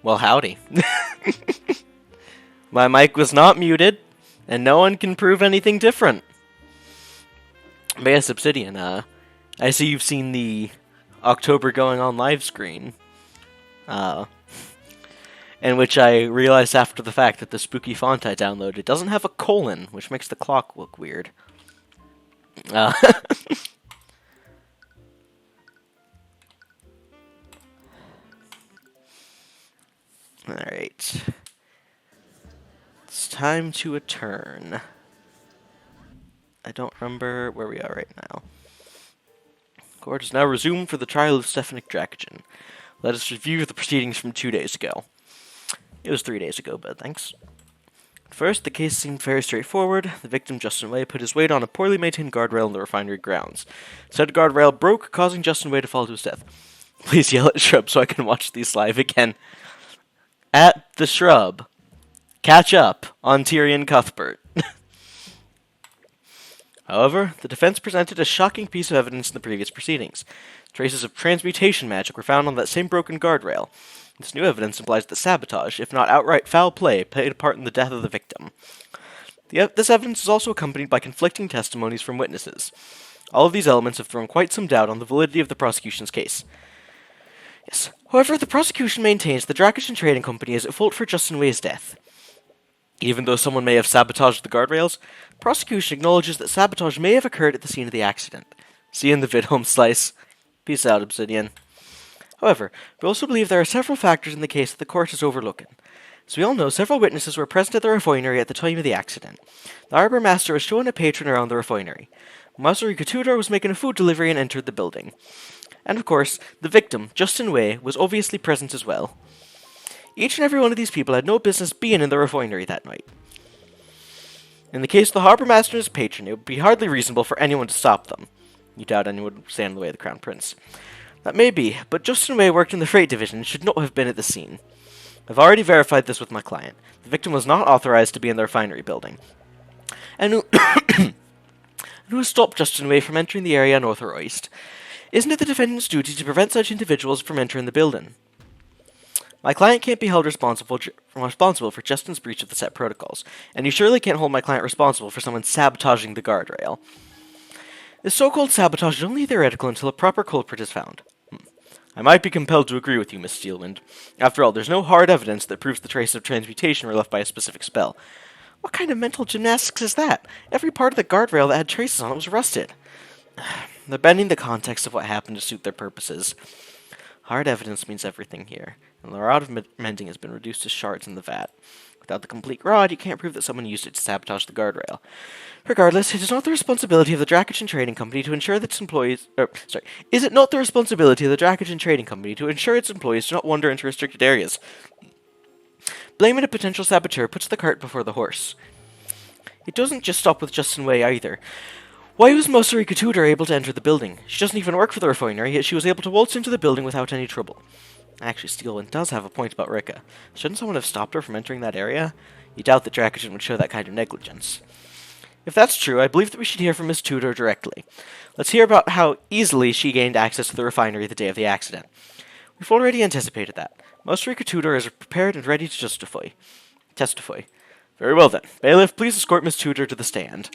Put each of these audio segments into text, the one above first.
Well, howdy. My mic was not muted, and no one can prove anything different. But yes, Obsidian, I see you've seen the October Going On live screen, uh, in which I realized after the fact that the spooky font I downloaded doesn't have a colon, which makes the clock look weird. Uh, Alright. It's time to return. I don't remember where we are right now. Court is now resumed for the trial of Stefanik Dracogen. Let us review the proceedings from 2 days ago. It was 3 days ago, but thanks. First, the case seemed very straightforward. The victim, Justin Way, put his weight on a poorly maintained guardrail in the refinery grounds. Said guardrail broke, causing Justin Way to fall to his death. Please yell at Shrub so I can watch these live again. At the Shrub. Catch up on Tyrion Cuthbert. However, the defense presented a shocking piece of evidence in the previous proceedings. Traces of transmutation magic were found on that same broken guardrail. This new evidence implies that sabotage, if not outright foul play, played a part in the death of the victim. This evidence is also accompanied by conflicting testimonies from witnesses. All of these elements have thrown quite some doubt on the validity of the prosecution's case. Yes. However, the prosecution maintains the Dracogen Trading Company is at fault for Justin Way's death. Even though someone may have sabotaged the guardrails, the prosecution acknowledges that sabotage may have occurred at the scene of the accident. See you in the vid home slice. Peace out, Obsidian. However, we also believe there are several factors in the case that the court is overlooking. As we all know, several witnesses were present at the refinery at the time of the accident. The harbour master was showing a patron around the refinery. Masuri Couture was making a food delivery and entered the building. And of course, the victim, Justin Way, was obviously present as well. Each and every one of these people had no business being in the refinery that night. In the case of the harbour master and his patron, it would be hardly reasonable for anyone to stop them. You doubt anyone would stand in the way of the Crown Prince. That may be, but Justin Way worked in the freight division and should not have been at the scene. I've already verified this with my client. The victim was not authorized to be in the refinery building. And who has stopped Justin Way from entering the area unauthorized? Isn't it the defendant's duty to prevent such individuals from entering the building? My client can't be held responsible for Justin's breach of the set protocols, and you surely can't hold my client responsible for someone sabotaging the guardrail. This so-called sabotage is only theoretical until a proper culprit is found. I might be compelled to agree with you, Miss Steelwind. After all, there's no hard evidence that proves the traces of transmutation were left by a specific spell. What kind of mental gymnastics is that? Every part of the guardrail that had traces on it was rusted. They're bending the context of what happened to suit their purposes. Hard evidence means everything here, and the rod of mending has been reduced to shards in the vat. Without the complete rod, you can't prove that someone used it to sabotage the guardrail. Regardless, it is not the responsibility of the Dracogen Trading Company to ensure that its employees... Is it not the responsibility of the Dracogen Trading Company to ensure its employees do not wander into restricted areas? Blaming a potential saboteur puts the cart before the horse. It doesn't just stop with Justin Way either. Why was Masuri Couture able to enter the building? She doesn't even work for the refinery, yet she was able to waltz into the building without any trouble. Actually, Steelwind does have a point about Rika. Shouldn't someone have stopped her from entering that area? You doubt that Dracogen would show that kind of negligence. If that's true, I believe that we should hear from Miss Tudor directly. Let's hear about how easily she gained access to the refinery the day of the accident. We've already anticipated that. Masuri Couture is prepared and ready to testify. Very well then. Bailiff, please escort Miss Tudor to the stand.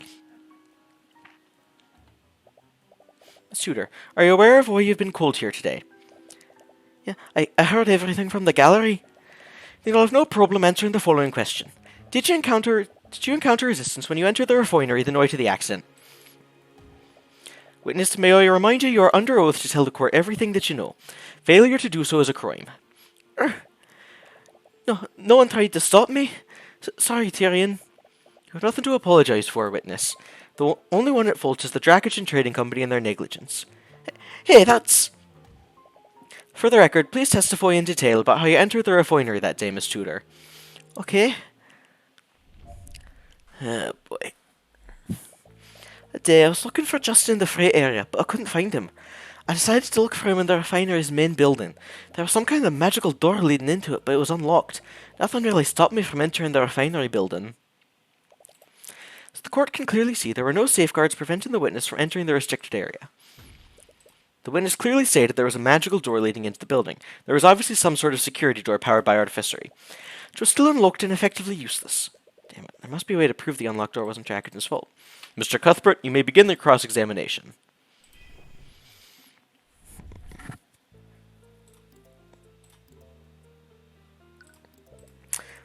Miss Tudor, are you aware of why you've been called here today? Yeah, I heard everything from the gallery. Then I'll have no problem answering the following question. Did you encounter resistance when you entered the refinery the night of the accident? Witness, may I remind you are under oath to tell the court everything that you know. Failure to do so is a crime. No one tried to stop me. Sorry, Tyrion. You have nothing to apologize for, witness. The only one at fault is the Dracogen Trading Company and their negligence. Hey, that's... For the record, please testify in detail about how you entered the refinery that day, Miss Tudor. Okay. Oh, boy. That day, I was looking for Justin in the freight area, but I couldn't find him. I decided to look for him in the refinery's main building. There was some kind of magical door leading into it, but it was unlocked. Nothing really stopped me from entering the refinery building. As the court can clearly see, there were no safeguards preventing the witness from entering the restricted area. The witness clearly stated there was a magical door leading into the building. There was obviously some sort of security door powered by artificery. It was still unlocked and effectively useless. Damn it, there must be a way to prove the unlocked door wasn't Jackage's fault. Mr. Cuthbert, you may begin the cross-examination.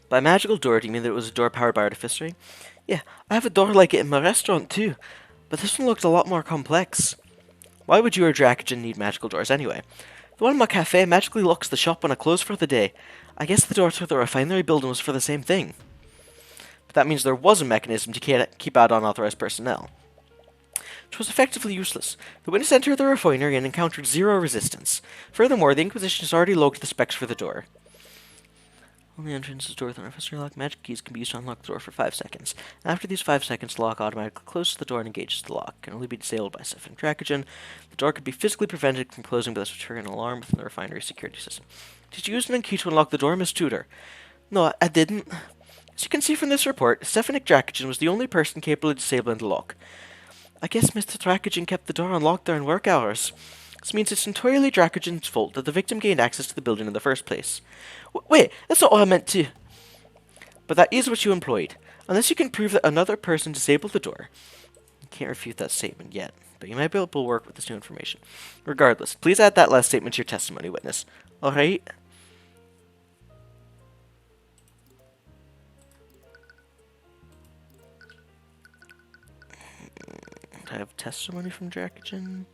By magical door, do you mean that it was a door powered by artificery? Yeah, I have a door like it in my restaurant too, but this one looked a lot more complex. Why would you or Jackagen need magical doors anyway? The one in my cafe magically locks the shop when I close for the day. I guess the door to the refinery building was for the same thing. But that means there was a mechanism to keep out unauthorized personnel. It was effectively useless. The witness entered the refinery and encountered zero resistance. Furthermore, the Inquisition has already logged the specs for the door. Only entrance is door with an artificial lock. Magic keys can be used to unlock the door for 5 seconds. After these 5 seconds, the lock automatically closes the door and engages the lock. It can only be disabled by Siph and Jackagen. The door could be physically prevented from closing by this would trigger an alarm within the refinery security system. Did you use an key to unlock the door, Miss Tudor? No, I didn't. As you can see from this report, Stefanik Jackagen was the only person capable of disabling the lock. I guess Mr. Jackagen kept the door unlocked during work hours. This means it's entirely Jackagen's fault that the victim gained access to the building in the first place. Wait, that's not what I meant to. But that is what you employed. Unless you can prove that another person disabled the door. You can't refute that statement yet, but you might be able to work with this new information. Regardless, please add that last statement to your testimony, witness. Alright? I have testimony from Jackagen.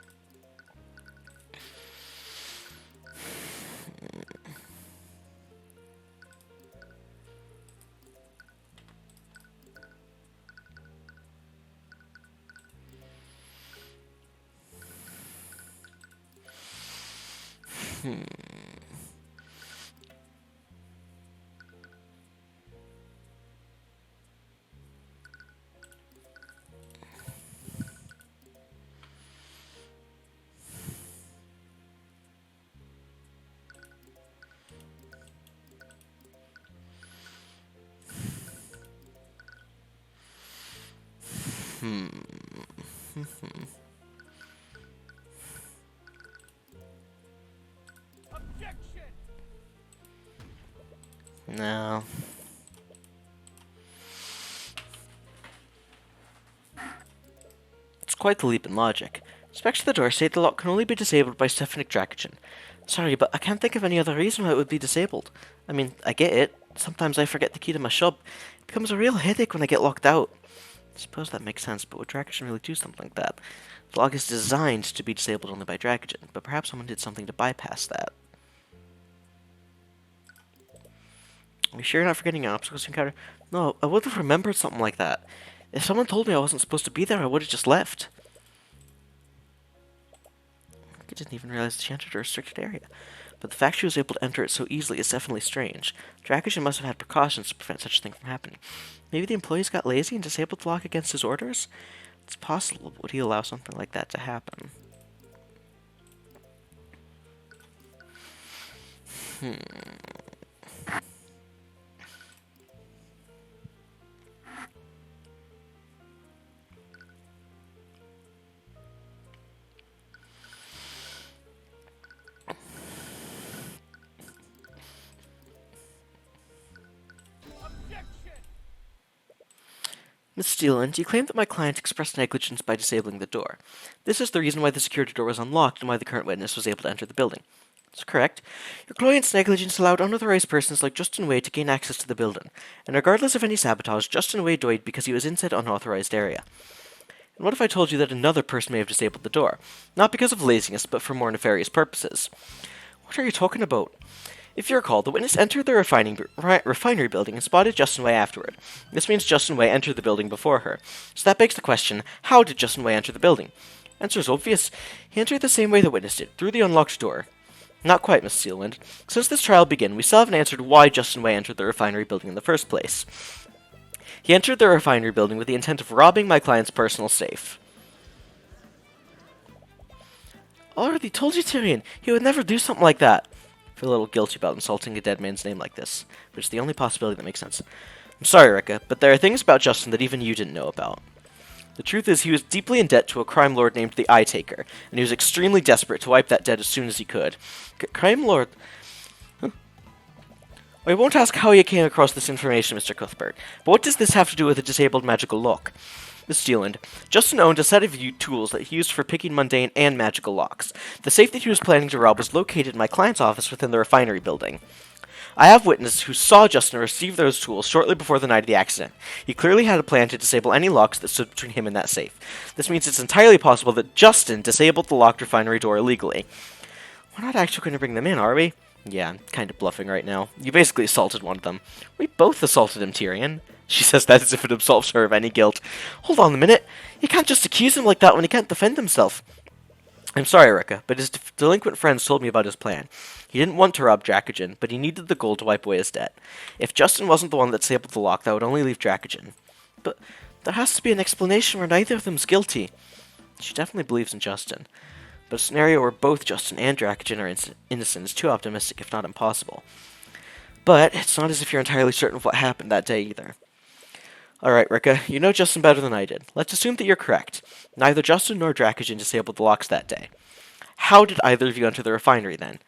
No. It's quite the leap in logic. Specs to the door state the lock can only be disabled by Stefanik Jackagen. Sorry, but I can't think of any other reason why it would be disabled. I mean, I get it. Sometimes I forget the key to my shop. It becomes a real headache when I get locked out. I suppose that makes sense, but would Jackagen really do something like that? The lock is designed to be disabled only by Jackagen, but perhaps someone did something to bypass that. Are you sure you're not forgetting your obstacles you encountered? No, I would have remembered something like that. If someone told me I wasn't supposed to be there, I would have just left. I didn't even realize she entered a restricted area. But the fact she was able to enter it so easily is definitely strange. Jackagen must have had precautions to prevent such a thing from happening. Maybe the employees got lazy and disabled the lock against his orders? It's possible, but would he allow something like that to happen? Miss Steeland, you claim that my client expressed negligence by disabling the door. This is the reason why the security door was unlocked and why the current witness was able to enter the building. That's correct. Your client's negligence allowed unauthorized persons like Justin Wade to gain access to the building, and regardless of any sabotage, Justin Wade died because he was in said unauthorized area. And what if I told you that another person may have disabled the door? Not because of laziness, but for more nefarious purposes. What are you talking about? If you recall, the witness entered the refinery building and spotted Justin Way afterward. This means Justin Way entered the building before her. So that begs the question, how did Justin Way enter the building? Answer is obvious. He entered the same way the witness did, through the unlocked door. Not quite, Miss Steelwind. Since this trial began, we still haven't answered why Justin Way entered the refinery building in the first place. He entered the refinery building with the intent of robbing my client's personal safe. Already told you, Tyrion. He would never do something like that. I feel a little guilty about insulting a dead man's name like this, but it's the only possibility that makes sense. I'm sorry, Rika, but there are things about Justin that even you didn't know about. The truth is, he was deeply in debt to a crime lord named the Eye Taker, and he was extremely desperate to wipe that debt as soon as he could. Crime lord... Huh? I won't ask how you came across this information, Mr. Cuthbert, but what does this have to do with a disabled magical lock? Miss Steeland, Justin owned a set of tools that he used for picking mundane and magical locks. The safe that he was planning to rob was located in my client's office within the refinery building. I have witnesses who saw Justin receive those tools shortly before the night of the accident. He clearly had a plan to disable any locks that stood between him and that safe. This means it's entirely possible that Justin disabled the locked refinery door illegally. We're not actually going to bring them in, are we? Yeah, I'm kind of bluffing right now. You basically assaulted one of them. We both assaulted him, Tyrion. She says that as if it absolves her of any guilt. Hold on a minute. You can't just accuse him like that when he can't defend himself. I'm sorry, Rika, but his delinquent friends told me about his plan. He didn't want to rob Dracogen, but he needed the gold to wipe away his debt. If Justin wasn't the one that disabled the lock, that would only leave Dracogen. But there has to be an explanation where neither of them's guilty. She definitely believes in Justin. But a scenario where both Justin and Dracogen are innocent is too optimistic, if not impossible. But it's not as if you're entirely certain of what happened that day either. Alright, Rika, you know Justin better than I did. Let's assume that you're correct. Neither Justin nor Dracogen disabled the locks that day. How did either of you enter the refinery then?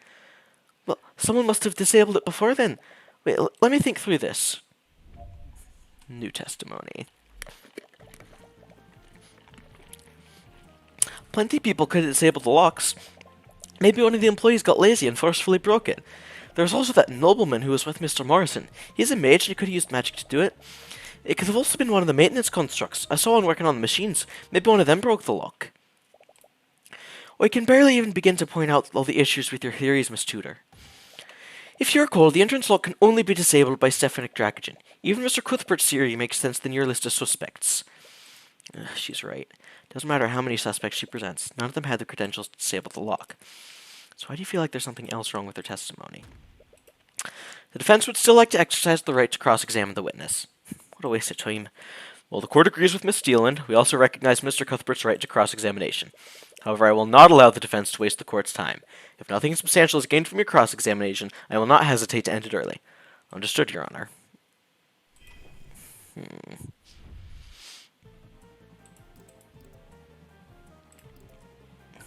Well, someone must have disabled it before then. Wait, let me think through this. New testimony. Plenty of people could have disabled the locks. Maybe one of the employees got lazy and forcefully broke it. There was also that nobleman who was with Mr. Morrison. He's a mage and he could have used magic to do it. It could have also been one of the maintenance constructs. I saw one working on the machines. Maybe one of them broke the lock. We can barely even begin to point out all the issues with your theories, Miss Tudor. If you recall, the entrance lock can only be disabled by Stefanik Dracogen. Even Mr. Cuthbert's theory makes sense than your list of suspects. She's right. Doesn't matter how many suspects she presents. None of them had the credentials to disable the lock. So why do you feel like there's something else wrong with her testimony? The defense would still like to exercise the right to cross-examine the witness. What a waste of time. Well, the court agrees with Miss Steeland. We also recognize Mr. Cuthbert's right to cross-examination. However, I will not allow the defense to waste the court's time. If nothing substantial is gained from your cross-examination, I will not hesitate to end it early. Understood, Your Honor.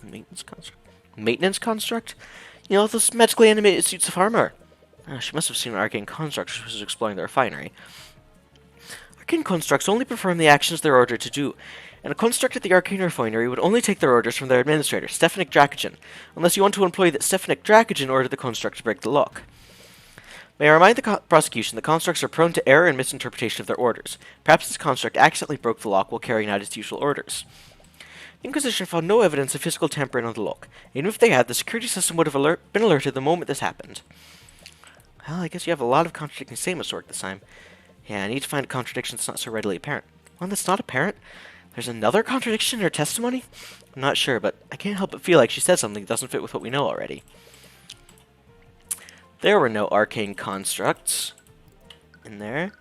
Maintenance construct? Maintenance construct? You know, those magically animated suits of armor. She must have seen an arcane construct when she was exploring the refinery. Arcane constructs only perform the actions they're ordered to do, and a construct at the arcane refinery would only take their orders from their administrator, Stefanik Dracogen, unless you want to employ that Stefanik Dracogen ordered the construct to break the lock. May I remind the prosecution that constructs are prone to error and misinterpretation of their orders. Perhaps this construct accidentally broke the lock while carrying out its usual orders. The Inquisition found no evidence of physical tampering on the lock. Even if they had, the security system would have been alerted the moment this happened. Well, I guess you have a lot of contradicting statements to work this time. Yeah, I need to find a contradiction that's not so readily apparent. One that's not apparent? There's another contradiction in her testimony? I'm not sure, but I can't help but feel like she said something that doesn't fit with what we know already. There were no arcane constructs in there.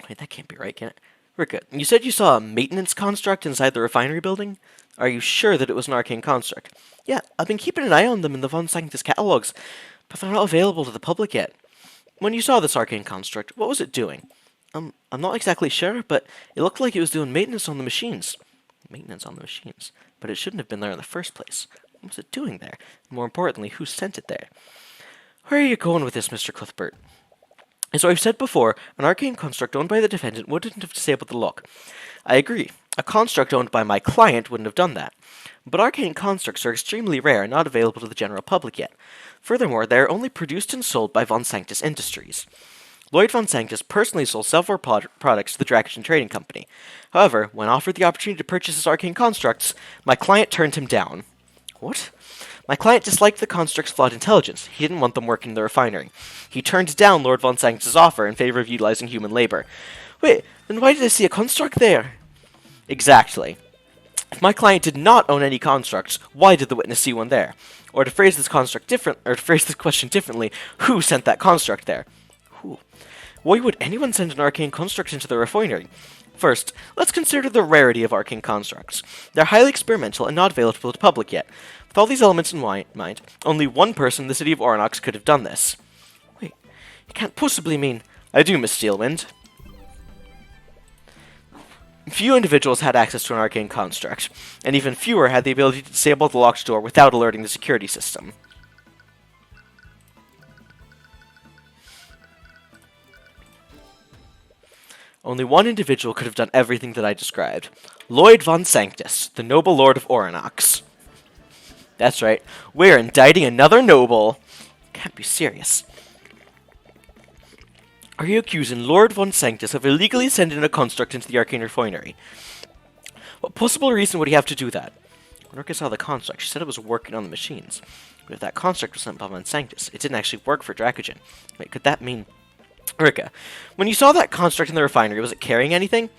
Wait, that can't be right, can it? Rika, you said you saw a maintenance construct inside the refinery building? Are you sure that it was an arcane construct? Yeah, I've been keeping an eye on them in the Von Sanctus catalogs, but they're not available to the public yet. When you saw this arcane construct, what was it doing? I'm not exactly sure, but it looked like it was doing maintenance on the machines. Maintenance on the machines? But it shouldn't have been there in the first place. What was it doing there? And more importantly, who sent it there? Where are you going with this, Mr. Cuthbert? As I've said before, an arcane construct owned by the defendant wouldn't have disabled the lock. I agree. A construct owned by my client wouldn't have done that. But arcane constructs are extremely rare and not available to the general public yet. Furthermore, they are only produced and sold by Von Sanctus Industries. Lloyd Von Sanctus personally sold several products to the Dracogen Trading Company. However, when offered the opportunity to purchase his arcane constructs, my client turned him down. What? My client disliked the construct's flawed intelligence. He didn't want them working in the refinery. He turned down Lord Von Sanctus' offer in favor of utilizing human labor. Wait, then why did I see a construct there? Exactly. If my client did not own any constructs, why did the witness see one there? Or to phrase this question differently, who sent that construct there? Who? Why would anyone send an arcane construct into the refinery? First, let's consider the rarity of arcane constructs. They're highly experimental and not available to the public yet. With all these elements in mind, only one person in the city of Ornox could have done this. Wait, you can't possibly mean... I do, Miss Steelwind. Few individuals had access to an arcane construct, and even fewer had the ability to disable the locked door without alerting the security system. Only one individual could have done everything that I described. Lloyd von Sanctus, the noble lord of Oranox. That's right, we're indicting another noble. Can't be serious. Are you accusing Lord von Sanctus of illegally sending a construct into the arcane refinery? What possible reason would he have to do that? When Urka saw the construct, she said it was working on the machines. But if that construct was sent by von Sanctus, it didn't actually work for Dracogen. Wait, could that mean... Urka, when you saw that construct in the refinery, was it carrying anything?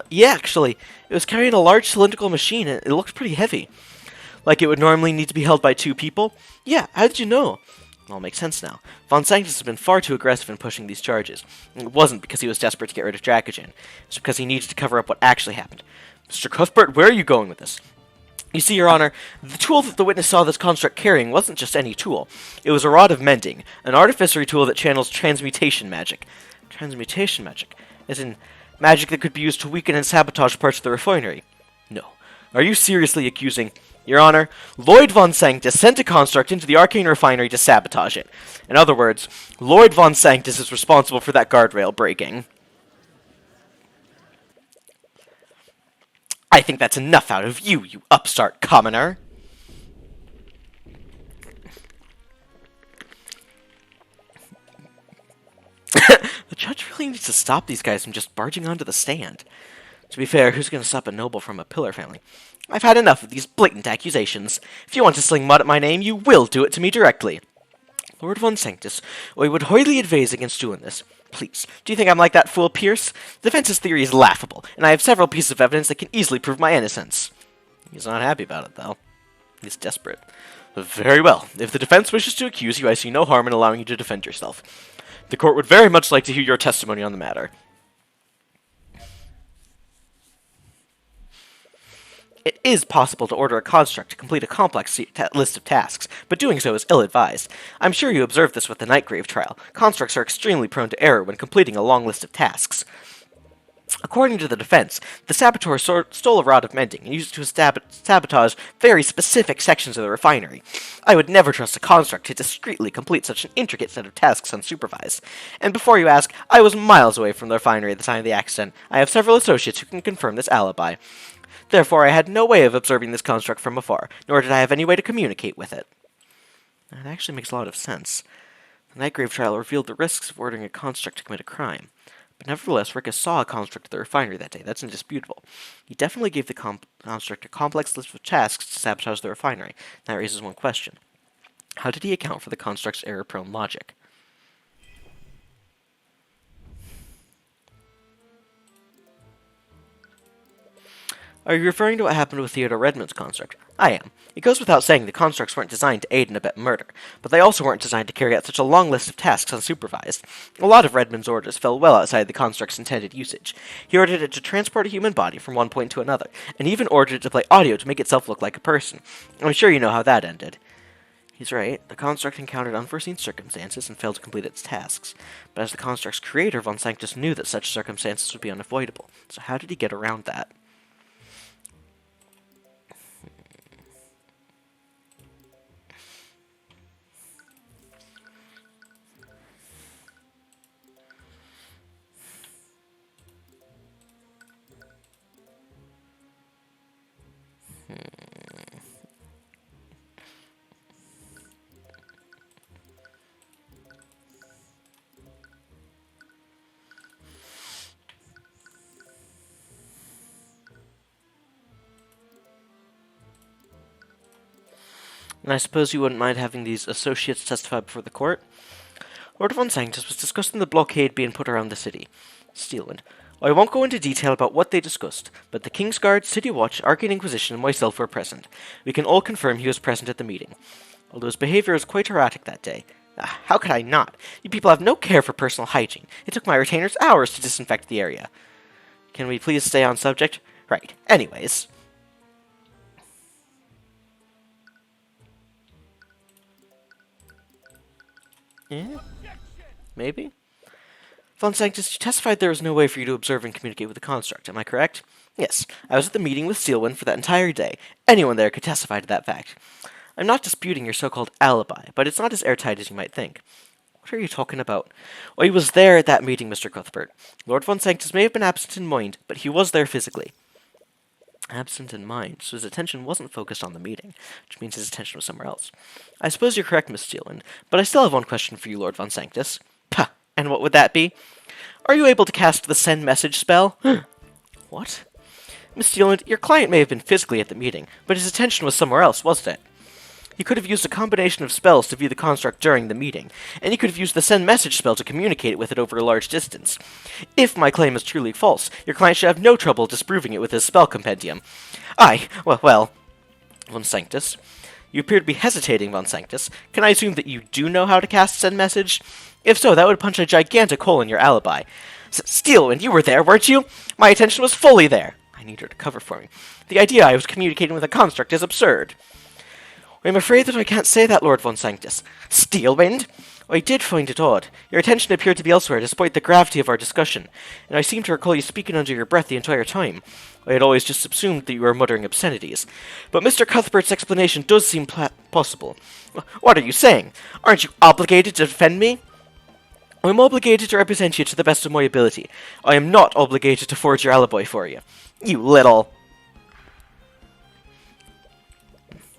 Yeah, actually. It was carrying a large cylindrical machine, and it looked pretty heavy. Like it would normally need to be held by 2 people? Yeah, how did you know? It all makes sense now. Von Sanctus has been far too aggressive in pushing these charges. It wasn't because he was desperate to get rid of Dracogen. It was because he needed to cover up what actually happened. Mr. Cuthbert, where are you going with this? You see, Your Honor, the tool that the witness saw this construct carrying wasn't just any tool. It was a rod of mending, an artificery tool that channels transmutation magic. Transmutation magic? As in, magic that could be used to weaken and sabotage parts of the refinery? No. Are you seriously accusing... Your Honor, Lloyd von Sanctus sent a construct into the arcane refinery to sabotage it. In other words, Lloyd von Sanctus is responsible for that guardrail breaking. I think that's enough out of you, you upstart commoner. The judge really needs to stop these guys from just barging onto the stand. To be fair, who's going to stop a noble from a pillar family? I've had enough of these blatant accusations. If you want to sling mud at my name, you will do it to me directly. Lord von Sanctus, I would highly advise against doing this. Please, do you think I'm like that fool Pierce? The defense's theory is laughable, and I have several pieces of evidence that can easily prove my innocence. He's not happy about it, though. He's desperate. Very well. If the defense wishes to accuse you, I see no harm in allowing you to defend yourself. The court would very much like to hear your testimony on the matter. It is possible to order a construct to complete a complex list of tasks, but doing so is ill-advised. I'm sure you observed this with the Nightgrave trial. Constructs are extremely prone to error when completing a long list of tasks. According to the defense, the saboteur stole a rod of mending and used it to sabotage very specific sections of the refinery. I would never trust a construct to discreetly complete such an intricate set of tasks unsupervised. And before you ask, I was miles away from the refinery at the time of the accident. I have several associates who can confirm this alibi. Therefore, I had no way of observing this construct from afar, nor did I have any way to communicate with it. That actually makes a lot of sense. The Nightgrave trial revealed the risks of ordering a construct to commit a crime. But nevertheless, Ricka saw a construct at the refinery that day. That's indisputable. He definitely gave the construct a complex list of tasks to sabotage the refinery. That raises one question. How did he account for the construct's error-prone logic? Are you referring to what happened with Theodore Redmond's construct? I am. It goes without saying the constructs weren't designed to aid and abet murder, but they also weren't designed to carry out such a long list of tasks unsupervised. A lot of Redmond's orders fell well outside the construct's intended usage. He ordered it to transport a human body from one point to another, and even ordered it to play audio to make itself look like a person. I'm sure you know how that ended. He's right. The construct encountered unforeseen circumstances and failed to complete its tasks. But as the construct's creator, Von Sanctus knew that such circumstances would be unavoidable. So how did he get around that? And I suppose you wouldn't mind having these associates testify before the court? Lord von Sanctus was discussing the blockade being put around the city. Steelwind. I won't go into detail about what they discussed, but the King's Guard, City Watch, Arcane Inquisition, and myself were present. We can all confirm he was present at the meeting. Although his behavior was quite erratic that day. How could I not? You people have no care for personal hygiene. It took my retainers hours to disinfect the area. Can we please stay on subject? Right. Anyways. Yeah? Maybe? Von Sanctus, you testified there was no way for you to observe and communicate with the construct, am I correct? Yes. I was at the meeting with Steelwind for that entire day. Anyone there could testify to that fact. I'm not disputing your so-called alibi, but it's not as airtight as you might think. What are you talking about? Well, he was there at that meeting, Mr. Cuthbert. Lord Von Sanctus may have been absent in mind, but he was there physically. Absent in mind, so his attention wasn't focused on the meeting, which means his attention was somewhere else. I suppose you're correct, Miss Steelwind, but I still have one question for you, Lord Von Sanctus. Pah, and what would that be? Are you able to cast the send message spell? What? Miss Steelwind, your client may have been physically at the meeting, but his attention was somewhere else, wasn't it? He could have used a combination of spells to view the construct during the meeting, and he could have used the send message spell to communicate with it over a large distance. If my claim is truly false, your client should have no trouble disproving it with his spell compendium. Well, Von Sanctus. You appear to be hesitating, Von Sanctus. Can I assume that you do know how to cast send message? If so, that would punch a gigantic hole in your alibi. Steelwind, you were there, weren't you? My attention was fully there. I need her to cover for me. The idea I was communicating with a construct is absurd. I'm afraid that I can't say that, Lord Von Sanctus. Steelwind? I did find it odd. Your attention appeared to be elsewhere despite the gravity of our discussion, and I seem to recall you speaking under your breath the entire time. I had always just assumed that you were muttering obscenities. But Mr. Cuthbert's explanation does seem possible. What are you saying? Aren't you obligated to defend me? I'm obligated to represent you to the best of my ability. I am not obligated to forge your alibi for you. You little...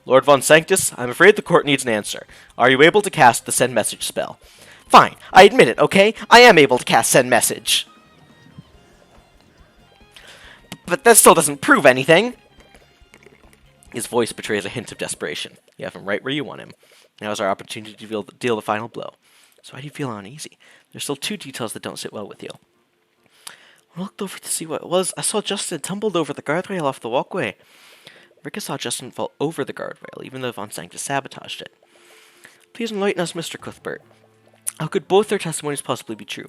Lord Von Sanctus, I'm afraid the court needs an answer. Are you able to cast the send message spell? Fine, I admit it, okay? I am able to cast send message. But that still doesn't prove anything. His voice betrays a hint of desperation. You have him right where you want him. Now is our opportunity to deal the final blow. So why do you feel uneasy? There's still two details that don't sit well with you. When I looked over to see what it was, I saw Justin tumbled over the guardrail off the walkway. Rika saw Justin fall over the guardrail, even though Von Sanctus sabotaged it. Please enlighten us, Mr. Cuthbert. How could both their testimonies possibly be true?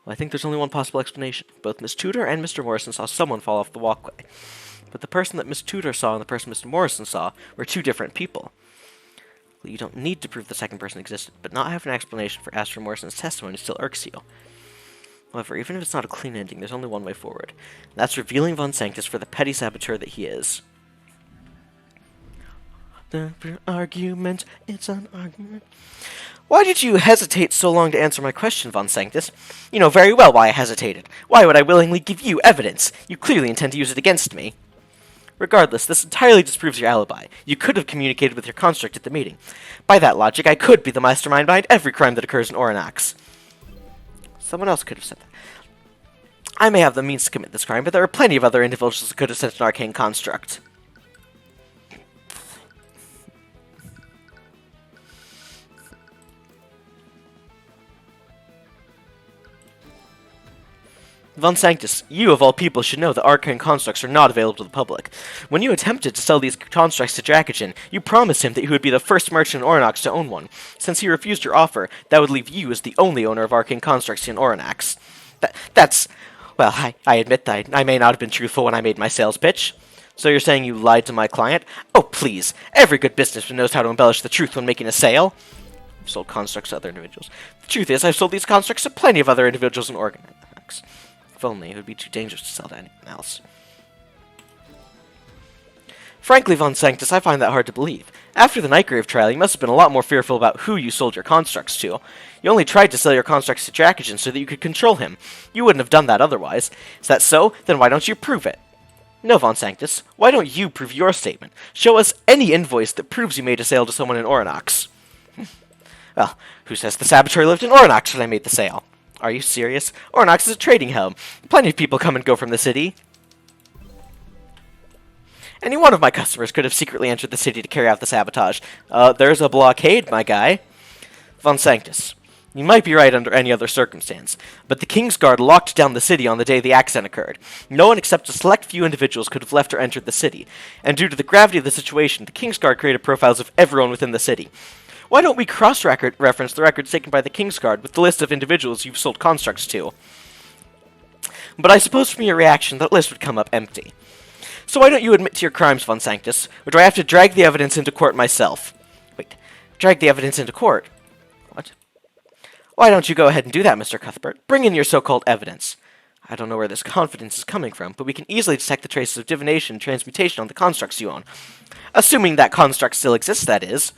Well, I think there's only one possible explanation. Both Miss Tudor and Mr. Morrison saw someone fall off the walkway. But the person that Miss Tudor saw and the person Mr. Morrison saw were two different people. Well, you don't need to prove the second person existed, but not having an explanation for Astrid Morrison's testimony still irks you. However, even if it's not a clean ending, there's only one way forward. And that's revealing Von Sanctus for the petty saboteur that he is. Argument, it's an argument. Why did you hesitate so long to answer my question, Von Sanctus? You know very well why I hesitated. Why would I willingly give you evidence? You clearly intend to use it against me. Regardless, this entirely disproves your alibi. You could have communicated with your construct at the meeting. By that logic, I could be the mastermind behind every crime that occurs in Oranax. Someone else could have said that. I may have the means to commit this crime, but there are plenty of other individuals who could have sent an arcane construct. Von Sanctus, you of all people should know that arcane constructs are not available to the public. When you attempted to sell these constructs to Dracogen, you promised him that he would be the first merchant in Oranax to own one. Since he refused your offer, that would leave you as the only owner of arcane constructs in Oranax. That's... Well, I admit that I may not have been truthful when I made my sales pitch. So you're saying you lied to my client? Oh, please. Every good businessman knows how to embellish the truth when making a sale. I've sold constructs to other individuals. The truth is, I've sold these constructs to plenty of other individuals in Oranax. If only, it would be too dangerous to sell to anyone else. Frankly, Von Sanctus, I find that hard to believe. After the Nightgrave trial, you must have been a lot more fearful about who you sold your constructs to. You only tried to sell your constructs to Dracogen so that you could control him. You wouldn't have done that otherwise. Is that so? Then why don't you prove it? No, Von Sanctus. Why don't you prove your statement? Show us any invoice that proves you made a sale to someone in Oranax. Well, who says the saboteur lived in Oranax when I made the sale? Are you serious? Oranax is a trading hub. Plenty of people come and go from the city. Any one of my customers could have secretly entered the city to carry out the sabotage. There's a blockade, my guy. Von Sanctus, you might be right under any other circumstance, but the Kingsguard locked down the city on the day the accident occurred. No one except a select few individuals could have left or entered the city, and due to the gravity of the situation, the Kingsguard created profiles of everyone within the city. Why don't we cross-reference the records taken by the Kingsguard with the list of individuals you've sold constructs to? but I suppose from your reaction that list would come up empty. So why don't you admit to your crimes, Von Sanctus, or do I have to drag the evidence into court myself? Wait, drag the evidence into court? What? Why don't you go ahead and do that, Mr. Cuthbert? Bring in your so-called evidence. I don't know where this confidence is coming from, but we can easily detect the traces of divination and transmutation on the constructs you own. Assuming that construct still exists, that is.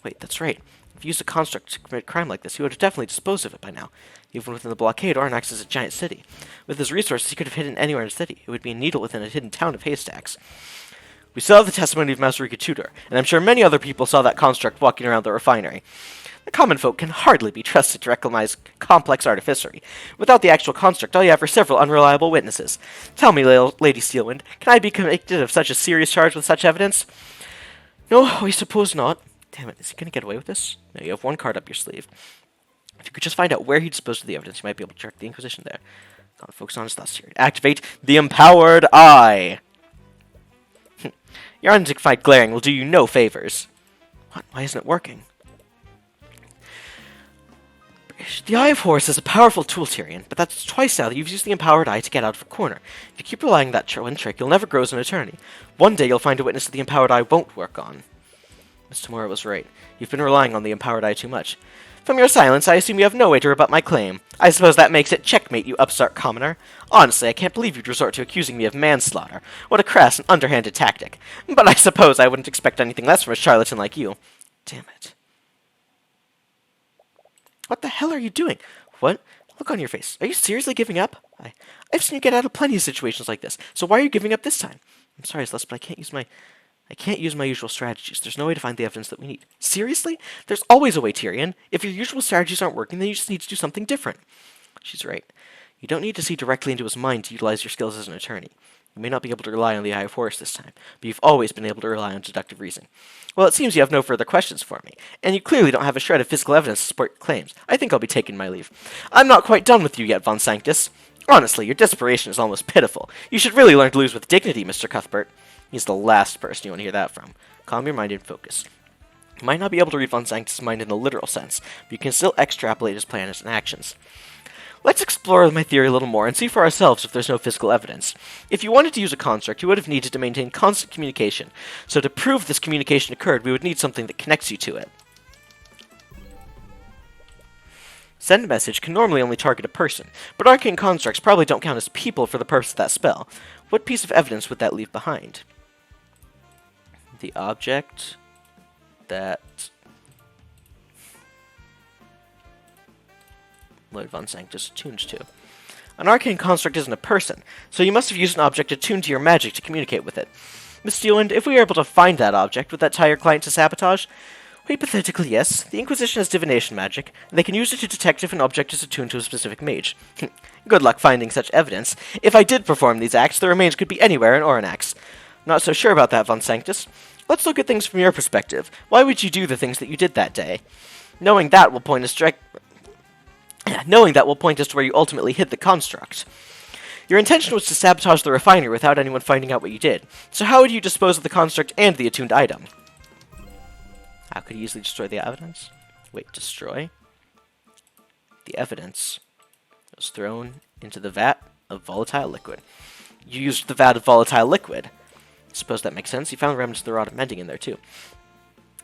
Wait, that's right. If you used a construct to commit a crime like this, he would have definitely disposed of it by now. Even within the blockade, Ornax is a giant city. With his resources, he could have hidden anywhere in the city. It would be a needle within a hidden town of haystacks. We still have the testimony of Master Rika Tudor, and I'm sure many other people saw that construct walking around the refinery. The common folk can hardly be trusted to recognize complex artificery. Without the actual construct, all you have are several unreliable witnesses. Tell me, Lady Steelwind, can I be convicted of such a serious charge with such evidence? No, I suppose not. Damn it, is he going to get away with this? No, you have one card up your sleeve. If you could just find out where he disposed of the evidence, you might be able to track the Inquisition there. Gotta focus on his thoughts here. Activate the Empowered Eye! Your undignified glaring will do you no favors. What? Why isn't it working? The Eye of Horus is a powerful tool, Tyrion, but that's twice now that you've used the Empowered Eye to get out of a corner. If you keep relying on that one trick, you'll never grow as an attorney. One day you'll find a witness that the Empowered Eye won't work on. Miss Tamora was right. You've been relying on the Empowered Eye too much. From your silence, I assume you have no way to rebut my claim. I suppose that makes it checkmate, you upstart commoner. Honestly, I can't believe you'd resort to accusing me of manslaughter. What a crass and underhanded tactic. But I suppose I wouldn't expect anything less from a charlatan like you. Damn it. What the hell are you doing? What? Look on your face. Are you seriously giving up? I've seen you get out of plenty of situations like this, so why are you giving up this time? I'm sorry, Celeste, but I can't use my usual strategies. There's no way to find the evidence that we need. Seriously? There's always a way, Tyrion. If your usual strategies aren't working, then you just need to do something different. She's right. You don't need to see directly into his mind to utilize your skills as an attorney. You may not be able to rely on the Eye of Horus this time, but you've always been able to rely on deductive reasoning. Well, it seems you have no further questions for me, and you clearly don't have a shred of physical evidence to support your claims. I think I'll be taking my leave. I'm not quite done with you yet, Von Sanctus. Honestly, your desperation is almost pitiful. You should really learn to lose with dignity, Mr. Cuthbert. He's the last person you want to hear that from. Calm your mind and focus. You might not be able to read Von Sanctus' mind in the literal sense, but you can still extrapolate his plans and actions. Let's explore my theory a little more and see for ourselves if there's no physical evidence. If you wanted to use a construct, you would have needed to maintain constant communication. So to prove this communication occurred, we would need something that connects you to it. Send a message can normally only target a person, but arcane constructs probably don't count as people for the purpose of that spell. What piece of evidence would that leave behind? The object that Lord Von Sanctus attunes to. An arcane construct isn't a person, so you must have used an object attuned to your magic to communicate with it. Miss Steelwind, if we were able to find that object, would that tie your client to sabotage? Hypothetically, yes. The Inquisition has divination magic, and they can use it to detect if an object is attuned to a specific mage. Good luck finding such evidence. If I did perform these acts, the remains could be anywhere in Oranax. Not so sure about that, Von Sanctus. Let's look at things from your perspective. Why would you do the things that you did that day? Knowing that will point us to where you ultimately hid the construct. Your intention was to sabotage the refinery without anyone finding out what you did. So how would you dispose of the construct and the attuned item? How could you easily destroy the evidence? Wait, destroy? The evidence was thrown into the vat of volatile liquid. You used the vat of volatile liquid. Suppose that makes sense. You found remnants of the Rod of Mending in there, too.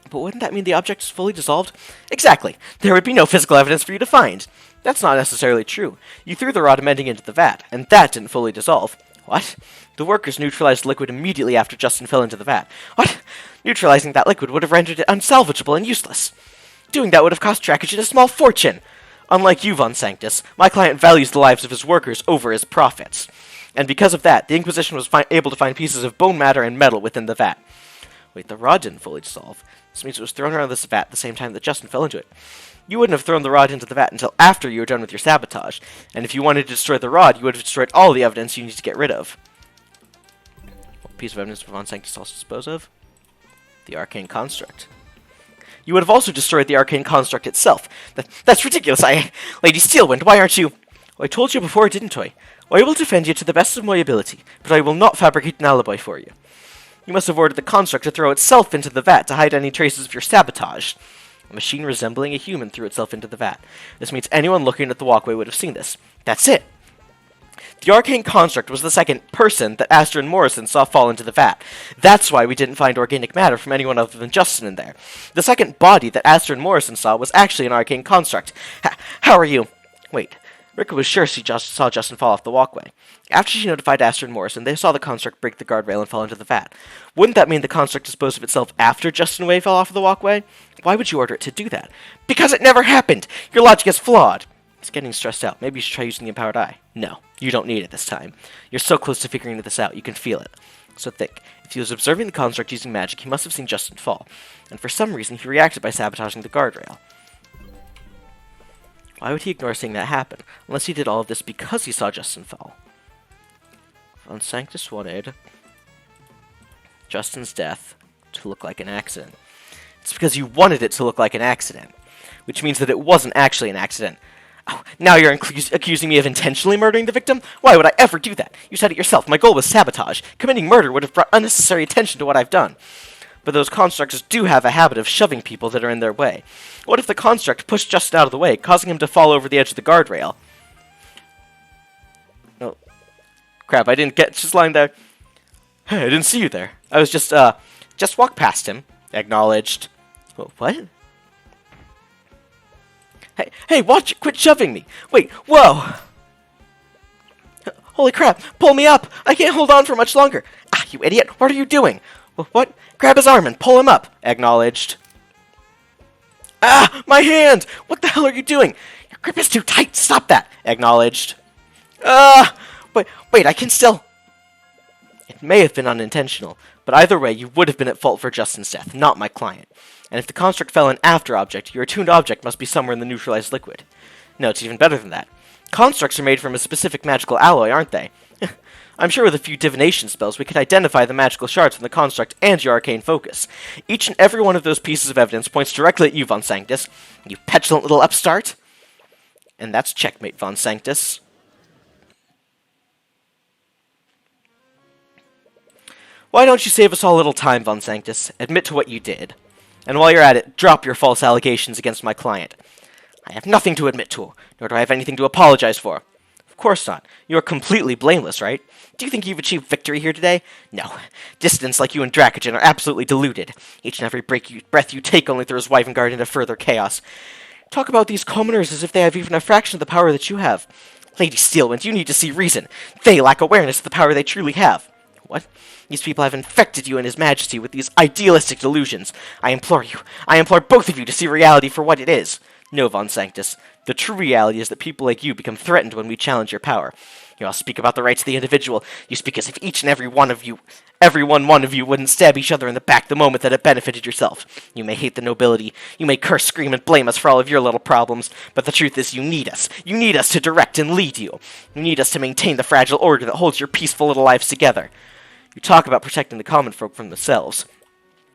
But wouldn't that mean the object is fully dissolved? Exactly. There would be no physical evidence for you to find. That's not necessarily true. You threw the Rod of Mending into the vat, and that didn't fully dissolve. What? The workers neutralized the liquid immediately after Justin fell into the vat. What? Neutralizing that liquid would have rendered it unsalvageable and useless. Doing that would have cost Trackagen a small fortune. Unlike you, Von Sanctus, my client values the lives of his workers over his profits. And because of that, the Inquisition was able to find pieces of bone matter and metal within the vat. Wait, the rod didn't fully dissolve. This means it was thrown around this vat at the same time that Justin fell into it. You wouldn't have thrown the rod into the vat until after you were done with your sabotage. And if you wanted to destroy the rod, you would have destroyed all the evidence you need to get rid of. What piece of evidence would Von Sanctus also dispose of? The arcane construct. You would have also destroyed the arcane construct itself. That's ridiculous. Lady Steelwind, why aren't you... Well, I told you before, didn't I? I will defend you to the best of my ability, but I will not fabricate an alibi for you. You must have ordered the construct to throw itself into the vat to hide any traces of your sabotage. A machine resembling a human threw itself into the vat. This means anyone looking at the walkway would have seen this. That's it. The arcane construct was the second person that Astor and Morrison saw fall into the vat. That's why we didn't find organic matter from anyone other than Justin in there. The second body that Astor and Morrison saw was actually an arcane construct. How are you? Wait. Rika was sure she just saw Justin fall off the walkway. After she notified Astor and Morrison, they saw the construct break the guardrail and fall into the vat. Wouldn't that mean the construct disposed of itself after Justin Way fell off of the walkway? Why would you order it to do that? Because it never happened! Your logic is flawed! He's getting stressed out. Maybe you should try using the empowered eye. No, you don't need it this time. You're so close to figuring this out, you can feel it. So think, if he was observing the construct using magic, he must have seen Justin fall. And for some reason, he reacted by sabotaging the guardrail. Why would he ignore seeing that happen? Unless he did all of this because he saw Justin fall. Von Sanctus wanted Justin's death to look like an accident. It's because you wanted it to look like an accident. Which means that it wasn't actually an accident. Oh, now you're accusing me of intentionally murdering the victim? Why would I ever do that? You said it yourself. My goal was sabotage. Committing murder would have brought unnecessary attention to what I've done. But those constructs do have a habit of shoving people that are in their way. What if the construct pushed Justin out of the way, causing him to fall over the edge of the guardrail? Oh, crap, I didn't get just lying there. Hey, I didn't see you there. I was just walked past him. Acknowledged. What? Hey, watch it! Quit shoving me! Wait, whoa! Holy crap, pull me up! I can't hold on for much longer! Ah, you idiot, what are you doing? What? Grab his arm and pull him up! Acknowledged. Ah, my hand! What the hell are you doing? Your grip is too tight, stop that! Acknowledged. Wait, I can still... It may have been unintentional, but either way, you would have been at fault for Justin's death, not my client. And if the construct fell in after object, your attuned object must be somewhere in the neutralized liquid. No, it's even better than that. Constructs are made from a specific magical alloy, aren't they? I'm sure with a few divination spells, we could identify the magical shards from the construct and your arcane focus. Each and every one of those pieces of evidence points directly at you, Von Sanctus. You petulant little upstart. And that's checkmate, Von Sanctus. Why don't you save us all a little time, Von Sanctus? Admit to what you did. And while you're at it, drop your false allegations against my client. I have nothing to admit to, nor do I have anything to apologize for. Of course not. You are completely blameless, right? Do you think you've achieved victory here today? No. Dissidents like you and Dracogen are absolutely deluded. Each and every breath you take only throws Wyvengard into further chaos. Talk about these commoners as if they have even a fraction of the power that you have. Lady Steelwind, you need to see reason. They lack awareness of the power they truly have. What? These people have infected you and His Majesty with these idealistic delusions. I implore both of you to see reality for what it is. No, Von Sanctus. The true reality is that people like you become threatened when we challenge your power. You all speak about the rights of the individual. You speak as if each and every one of you wouldn't stab each other in the back the moment that it benefited yourself. You may hate the nobility. You may curse, scream, and blame us for all of your little problems. But the truth is you need us. You need us to direct and lead you. You need us to maintain the fragile order that holds your peaceful little lives together. You talk about protecting the common folk from themselves.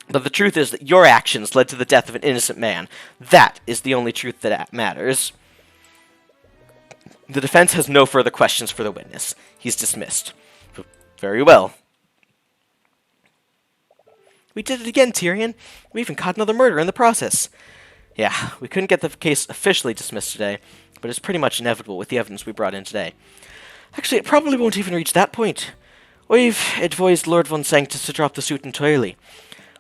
But the truth is that your actions led to the death of an innocent man. That is the only truth that matters. The defense has no further questions for the witness. He's dismissed. Very well. We did it again, Tyrion. We even caught another murder in the process. Yeah, we couldn't get the case officially dismissed today, but it's pretty much inevitable with the evidence we brought in today. Actually, it probably won't even reach that point. We've advised Lord Von Sanctus to drop the suit entirely.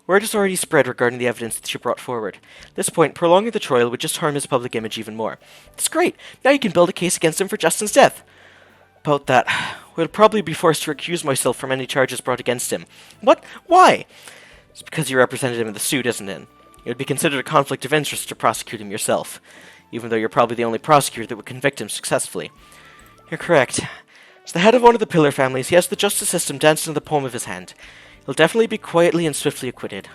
Word has already spread regarding the evidence that you brought forward. At this point, prolonging the trial would just harm his public image even more. That's great. Now you can build a case against him for Justin's death. About that, we'll probably be forced to recuse myself from any charges brought against him. What? Why? It's because you represented him in the suit, isn't it? It would be considered a conflict of interest to prosecute him yourself, even though you're probably the only prosecutor that would convict him successfully. You're correct. As the head of one of the Pillar families, he has the justice system danced in the palm of his hand. He'll definitely be quietly and swiftly acquitted.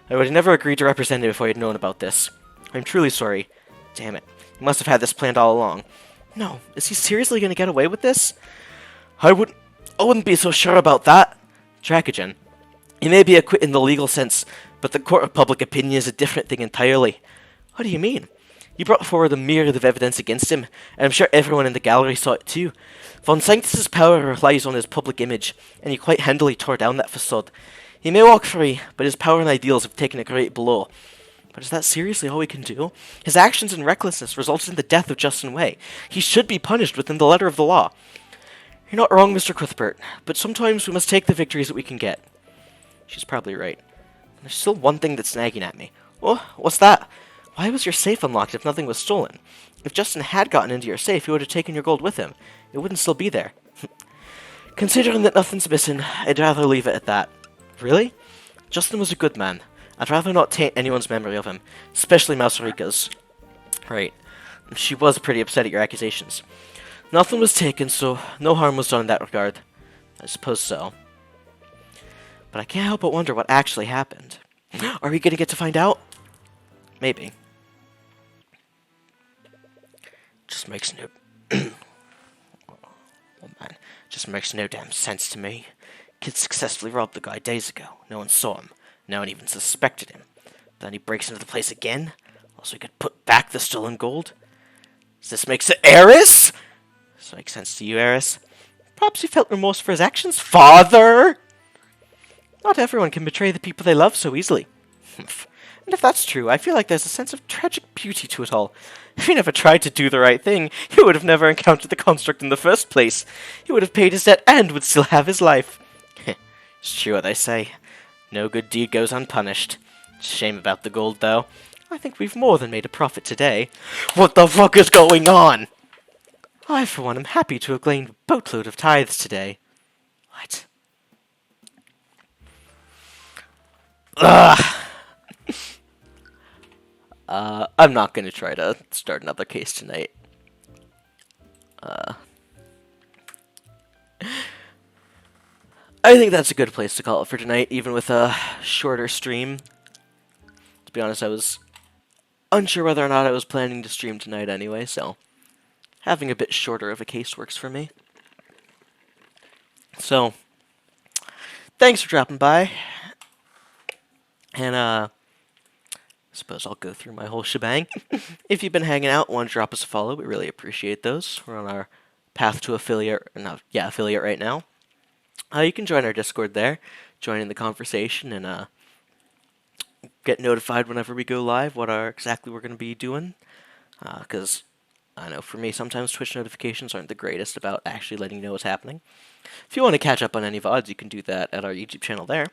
I would have never agreed to represent him if I had known about this. I'm truly sorry. Damn it. He must have had this planned all along. No, is he seriously going to get away with this? I wouldn't be so sure about that. Dracogen. He may be acquitted in the legal sense, but the court of public opinion is a different thing entirely. What do you mean? You brought forward a myriad of evidence against him, and I'm sure everyone in the gallery saw it too. Von Sanctus's power relies on his public image, and he quite handily tore down that facade. He may walk free, but his power and ideals have taken a great blow. But is that seriously all we can do? His actions and recklessness resulted in the death of Justin Way. He should be punished within the letter of the law. You're not wrong, Mr. Cuthbert, but sometimes we must take the victories that we can get. She's probably right. There's still one thing that's nagging at me. Oh, what's that? Why was your safe unlocked if nothing was stolen? If Justin had gotten into your safe, he would have taken your gold with him. It wouldn't still be there. Considering that nothing's missing, I'd rather leave it at that. Really? Justin was a good man. I'd rather not taint anyone's memory of him, especially Mauserica's. Right. She was pretty upset at your accusations. Nothing was taken, so no harm was done in that regard. I suppose so. But I can't help but wonder what actually happened. Are we gonna get to find out? Maybe. Just makes no... oh man, just makes no damn sense to me. Kid successfully robbed the guy days ago. No one saw him. No one even suspected him. Then he breaks into the place again, so he could put back the stolen gold. Does this make sense? Eris? Does this make sense to you, Eris? Perhaps he felt remorse for his actions, Father? Not everyone can betray the people they love so easily. And if that's true, I feel like there's a sense of tragic beauty to it all. If he never tried to do the right thing, he would have never encountered the construct in the first place. He would have paid his debt and would still have his life. It's true what they say. No good deed goes unpunished. Shame about the gold, though. I think we've more than made a profit today. What the fuck is going on? I, for one, am happy to have claimed a boatload of tithes today. What? Ugh. I'm not going to try to start another case tonight. I think that's a good place to call it for tonight, even with a shorter stream. To be honest, I was unsure whether or not I was planning to stream tonight anyway, so having a bit shorter of a case works for me. So, thanks for dropping by. And, I suppose I'll go through my whole shebang. If you've been hanging out, want to drop us a follow, we really appreciate those. We're on our path to affiliate right now. You can join our Discord there, join in the conversation, and get notified whenever we go live exactly we're going to be doing. Because I know for me, sometimes Twitch notifications aren't the greatest about actually letting you know what's happening. If you want to catch up on any VODs, you can do that at our YouTube channel there.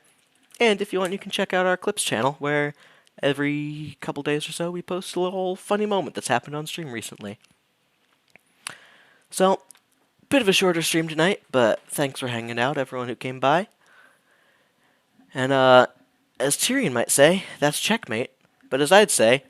And if you want, you can check out our Clips channel, where every couple days or so we post a little funny moment that's happened on stream recently. So, bit of a shorter stream tonight, but thanks for hanging out, everyone who came by. And, as Tyrion might say, that's checkmate. But as I'd say,